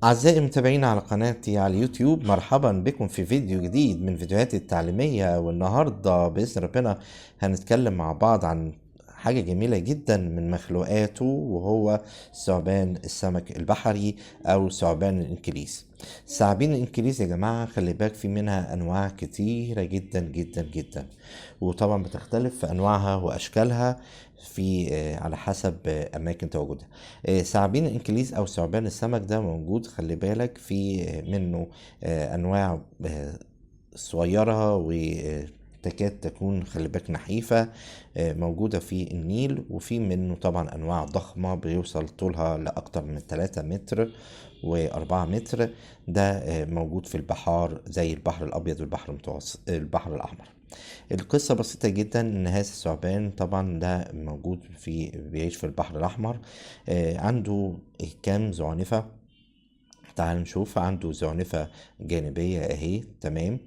أعزائي المتابعين على قناتي على اليوتيوب، مرحبا بكم في فيديو جديد من فيديوهاتي التعليمية. والنهاردة بإذن ربنا هنتكلم مع بعض عن حاجة جميلة جدا من مخلوقاته، وهو ثعبان السمك البحري أو ثعبان الإنكليز. الثعابين الإنكليز يا جماعة خلي بالك في منها أنواع كتيرة جدا جدا جدا، وطبعا بتختلف في أنواعها وأشكالها في على حسب أماكن تواجدها. ثعابين الإنكليز أو ثعبان السمك ده موجود، خلي بالك في منه أنواع صغيرة وتكاد تكون خلي بالك نحيفة، موجودة في النيل، وفي منه طبعا أنواع ضخمة بيوصل طولها لأكتر من 3 متر و4 متر. ده موجود في البحار زي البحر الأبيض والبحر المتوسط البحر الأحمر. القصة بسيطة جدا، ان هذا الثعبان طبعا ده موجود بيعيش في البحر الاحمر. عنده كام زعنفة. تعال نشوف، عنده زعنفة جانبية اهي تمام،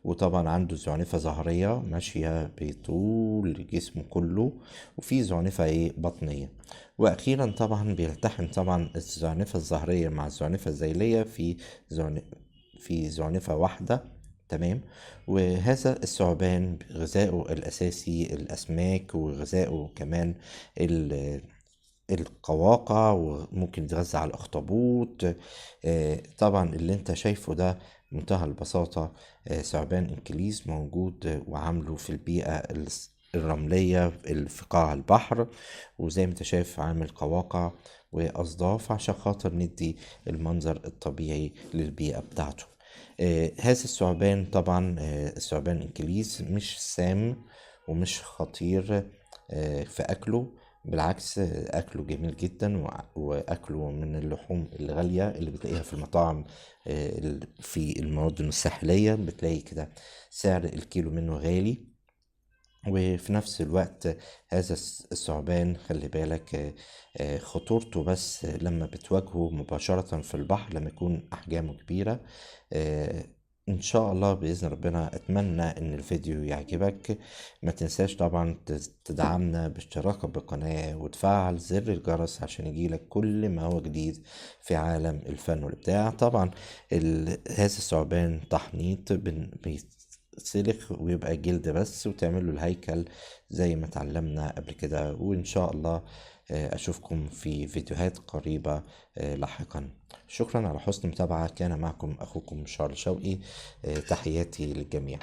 وطبعا عنده زعنفة ظهرية ماشية بطول جسمه كله، وفي زعنفة بطنية. واخيرا طبعا بيلتحم طبعا الزعنفة الظهرية مع الزعنفة الذيلية زعن... في زعنفة واحدة تمام. وهذا الثعبان غذاؤه الأساسي الأسماك، وغذاؤه كمان القواقع، وممكن يتغذى على الأخطبوط. طبعا اللي انت شايفه ده منتهى البساطة ثعبان إنكليز موجود وعامله في البيئة الرملية في قاع البحر، وزي ما انت شايف عامل قواقع وأصداف عشان خاطر ندي المنظر الطبيعي للبيئة بتاعته. هذا الثعبان طبعا الثعبان الإنكليز مش سام ومش خطير في أكله. بالعكس أكله جميل جدا، وأكله من اللحوم الغالية اللي بتلاقيها في المطاعم. في المدن الساحلية بتلاقي كده سعر الكيلو منه غالي. وفي نفس الوقت هذا الثعبان خلي بالك خطورته بس لما بتواجهه مباشرة في البحر لما يكون أحجامه كبيرة. ان شاء الله باذن ربنا اتمنى ان الفيديو يعجبك. ما تنساش طبعا تدعمنا باشتراكك بالقناة وتفعل زر الجرس عشان يجيلك كل ما هو جديد في عالم الفن والابداع. طبعا هذا الثعبان تحنيط بيتسلخ ويبقى جلد بس، وتعمل له الهيكل زي ما اتعلمنا قبل كده. وان شاء الله اشوفكم في فيديوهات قريبة لاحقا. شكرا على حسن المتابعة، كان معكم أخوكم شارل شوقي. تحياتي للجميع.